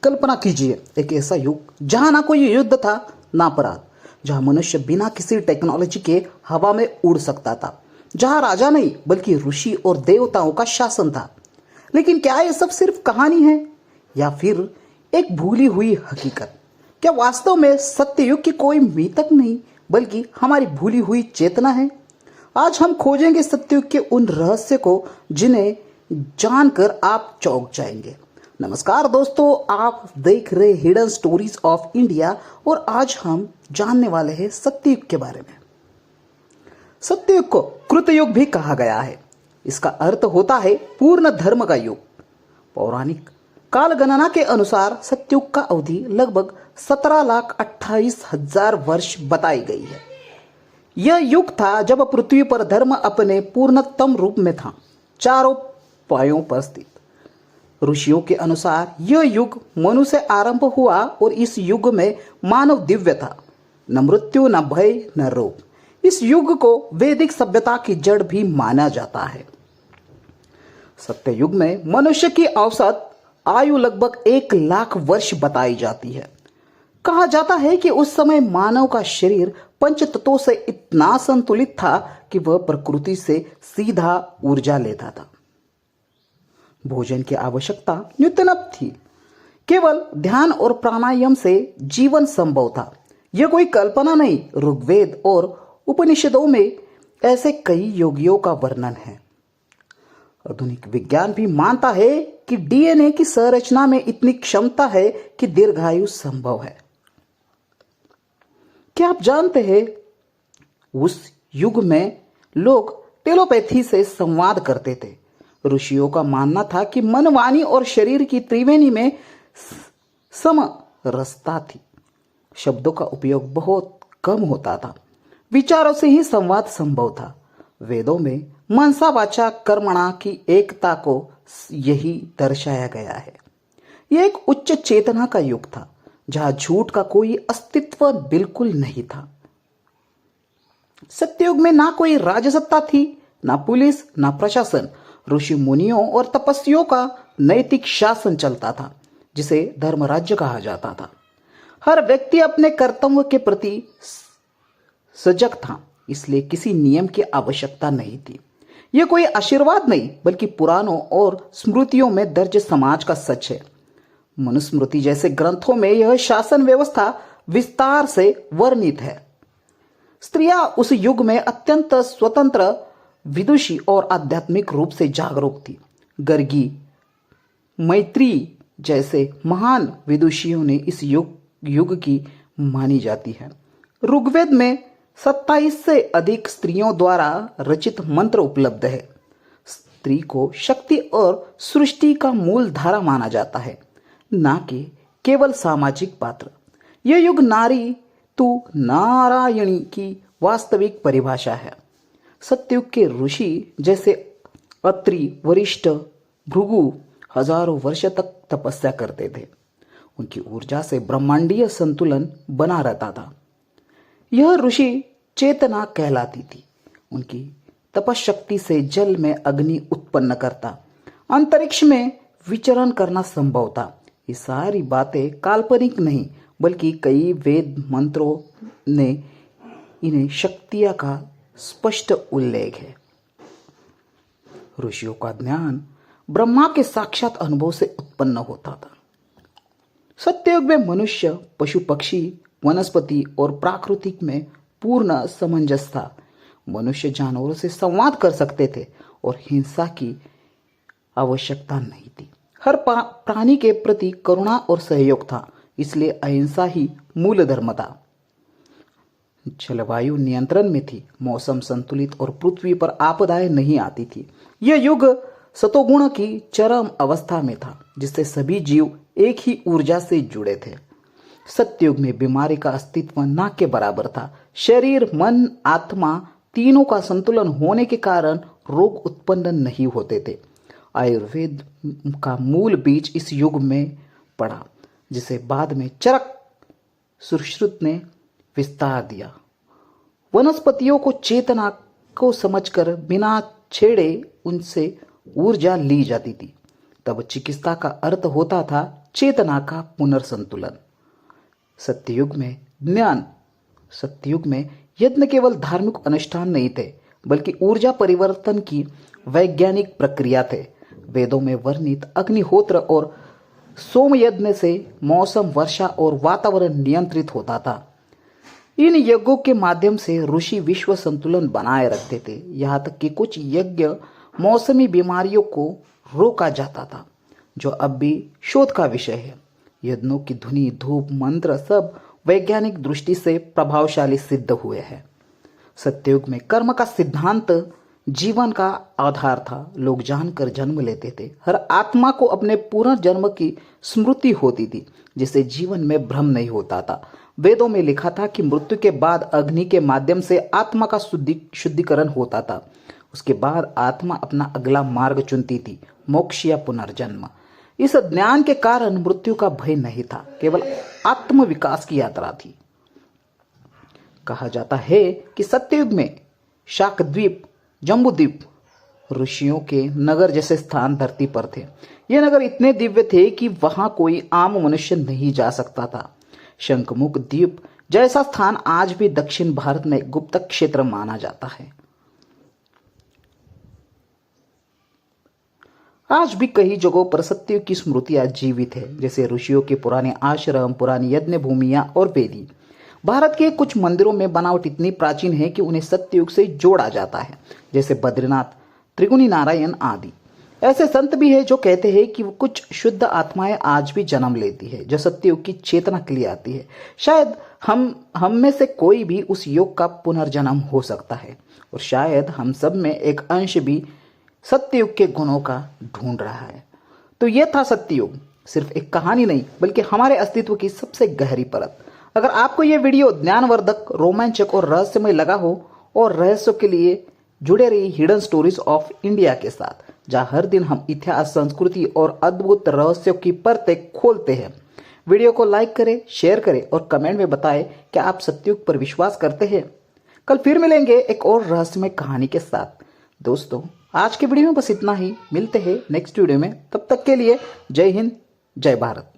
कल्पना कीजिए एक ऐसा युग जहां ना कोई युद्ध था ना अपराध, जहां मनुष्य बिना किसी टेक्नोलॉजी के हवा में उड़ सकता था, जहां राजा नहीं बल्कि ऋषि और देवताओं का शासन था। लेकिन क्या ये सब सिर्फ कहानी है या फिर एक भूली हुई हकीकत? क्या वास्तव में सत्ययुग की कोई मीतक नहीं बल्कि हमारी भूली हुई चेतना है? आज हम खोजेंगे सत्ययुग के उन रहस्य को जिन्हें जानकर आप चौंक जाएंगे। नमस्कार दोस्तों, आप देख रहे हिडन स्टोरीज ऑफ इंडिया और आज हम जानने वाले हैं सत्ययुग के बारे में। सत्ययुग को कृतयुग भी कहा गया है। इसका अर्थ होता है पूर्ण धर्म का युग। पौराणिक काल गणना के अनुसार सत्ययुग का अवधि लगभग 17,28,000 वर्ष बताई गई है। यह युग था जब पृथ्वी पर धर्म अपने पूर्णतम रूप में था, चारों पायों पर स्थित। ऋषियों के अनुसार यह युग मनु से आरंभ हुआ और इस युग में मानव दिव्य था, न मृत्यु, न भय, न रोग। इस युग को वैदिक सभ्यता की जड़ भी माना जाता है। सत्य युग में मनुष्य की औसत आयु लगभग 1,00,000 वर्ष बताई जाती है। कहा जाता है कि उस समय मानव का शरीर पंच तत्वों से इतना संतुलित था कि वह प्रकृति से सीधा ऊर्जा लेता था। भोजन की आवश्यकता न्यूनतम थी। केवल ध्यान और प्राणायाम से जीवन संभव था। यह कोई कल्पना नहीं, ऋग्वेद और उपनिषदों में ऐसे कई योगियों का वर्णन है। आधुनिक विज्ञान भी मानता है कि डीएनए की संरचना में इतनी क्षमता है कि दीर्घायु संभव है। क्या आप जानते हैं उस युग में लोग टेलीपैथी से संवाद करते थे। ऋषियों का मानना था कि मन, वाणी और शरीर की त्रिवेणी में समरसता थी। शब्दों का उपयोग बहुत कम होता था, विचारों से ही संवाद संभव था। वेदों में मनसा वाचा कर्मणा की एकता को यही दर्शाया गया है। यह एक उच्च चेतना का युग था जहां झूठ का कोई अस्तित्व बिल्कुल नहीं था। सत्ययुग में ना कोई राजसत्ता थी, ना पुलिस, ना प्रशासन। ऋषि मुनियों और तपस्वियों का नैतिक शासन चलता था, जिसे धर्म राज्य कहा जाता था। हर व्यक्ति अपने कर्तव्य के प्रति सजग था, इसलिए किसी नियम की आवश्यकता नहीं थी। यह कोई आशीर्वाद नहीं बल्कि पुराणों और स्मृतियों में दर्ज समाज का सच है। मनुस्मृति जैसे ग्रंथों में यह शासन व्यवस्था विस्तार से वर्णित है। स्त्रियां उस युग में अत्यंत स्वतंत्र, विदुषी और आध्यात्मिक रूप से जागरूक थी। गर्गी, मैत्री जैसे महान विदुषियों ने इस युग की मानी जाती है। ऋग्वेद में 27 से अधिक स्त्रियों द्वारा रचित मंत्र उपलब्ध है। स्त्री को शक्ति और सृष्टि का मूल धारा माना जाता है, ना कि केवल सामाजिक पात्र। यह युग नारी तू नारायणी की वास्तविक परिभाषा है। सत्ययुग के ऋषि जैसे अत्रि, वरिष्ठ, भृगु हजारों वर्ष तक तपस्या करते थे। उनकी ऊर्जा से ब्रह्मांडीय संतुलन बना रहता था। यह ऋषि चेतना कहलाती थी। उनकी तपशक्ति से जल में अग्नि उत्पन्न करता, अंतरिक्ष में विचरण करना संभव था। ये सारी बातें काल्पनिक नहीं बल्कि कई वेद मंत्रों ने इन्हें शक्तियां का स्पष्ट उल्लेख है। ऋषियों का ज्ञान ब्रह्मा के साक्षात अनुभव से उत्पन्न होता था। सत्ययुग में मनुष्य, पशु, पक्षी, वनस्पति और प्राकृतिक में पूर्ण सामंजस्य था। मनुष्य जानवरों से संवाद कर सकते थे और हिंसा की आवश्यकता नहीं थी। हर प्राणी के प्रति करुणा और सहयोग था, इसलिए अहिंसा ही मूल धर्म था। जलवायु नियंत्रण में थी, मौसम संतुलित और पृथ्वी पर आपदाएं नहीं आती थी। यह युग सतोगुण की चरम अवस्था में था, जिससे सभी जीव एक ही ऊर्जा से जुड़े थे। सत्ययुग में बीमारी का अस्तित्व ना के बराबर था। शरीर, मन, आत्मा तीनों का संतुलन होने के कारण रोग उत्पन्न नहीं होते थे। आयुर्वेद का मूल बीज इस युग में पड़ा, जिसे बाद में चरक सुश्रुत ने विस्तार दिया। वनस्पतियों को चेतना को समझकर बिना छेड़े उनसे ऊर्जा ली जाती थी। तब चिकित्सा का अर्थ होता था चेतना का पुनर्संतुलन। सत्ययुग में ज्ञान सत्ययुग में यज्ञ केवल धार्मिक अनुष्ठान नहीं थे, बल्कि ऊर्जा परिवर्तन की वैज्ञानिक प्रक्रिया थे। वेदों में वर्णित अग्निहोत्र और सोम यज्ञ से मौसम, वर्षा और वातावरण नियंत्रित होता था। इन यज्ञों के माध्यम से ऋषि विश्व संतुलन बनाए रखते थे। यहाँ तक कि कुछ यज्ञ मौसमी बीमारियों को रोका जाता था, जो अब भी शोध का विषय है। यज्ञों की ध्वनि, धूप, मंत्र सब वैज्ञानिक दृष्टि से प्रभावशाली सिद्ध हुए हैं। सत्ययुग में कर्म का सिद्धांत जीवन का आधार था। लोग जानकर जन्म लेते थे। हर आत्मा को अपने पुनर्जन्म की स्मृति होती थी, जिससे जीवन में भ्रम नहीं होता था। वेदों में लिखा था कि मृत्यु के बाद अग्नि के माध्यम से आत्मा का शुद्धिकरण होता था। उसके बाद आत्मा अपना अगला मार्ग चुनती थी, मोक्ष या पुनर्जन्म। इस ज्ञान के कारण मृत्यु का भय नहीं था, केवल आत्मविकास की यात्रा थी। कहा जाता है कि सत्ययुग में शाकद्वीप, जम्बूद्वीप ऋषियों के नगर जैसे स्थान धरती पर थे। ये नगर इतने दिव्य थे कि वहां कोई आम मनुष्य नहीं जा सकता था। शंखमुख द्वीप जैसा स्थान आज भी दक्षिण भारत में गुप्त क्षेत्र माना जाता है। आज भी कई जगहों पर सत्ययुग की स्मृतियां जीवित है, जैसे ऋषियों के पुराने आश्रम, पुरानी यज्ञ भूमियां और वेदी। भारत के कुछ मंदिरों में बनावट इतनी प्राचीन है कि उन्हें सत्ययुग से जोड़ा जाता है, जैसे बद्रीनाथ, त्रिगुणी नारायण आदि। ऐसे संत भी है जो कहते हैं कि वो कुछ शुद्ध आत्माएं आज भी जन्म लेती है, जो सत्ययुग की चेतना के लिए आती है। शायद हम में से कोई भी उस युग का पुनर्जन्म हो सकता है, और शायद हम सब में एक अंश भी सत्ययुग के गुणों का ढूंढ रहा है। तो यह था सत्ययुग, सिर्फ एक कहानी नहीं, बल्कि हमारे अस्तित्व की सबसे गहरी परत। अगर आपको यह वीडियो ज्ञानवर्धक, रोमांचक और रहस्यमय लगा हो, और रहस्यों के लिए जुड़े रही हिडन स्टोरीज ऑफ इंडिया के साथ, जहां हर दिन हम इतिहास, संस्कृति और अद्भुत रहस्यों की परतें खोलते हैं। वीडियो को लाइक करें, शेयर करें और कमेंट में बताएं कि आप सत्ययुग पर विश्वास करते हैं। कल फिर मिलेंगे एक और रहस्यमय कहानी के साथ। दोस्तों, आज के वीडियो में बस इतना ही। मिलते हैं नेक्स्ट वीडियो में। तब तक के लिए जय हिंद, जय भारत।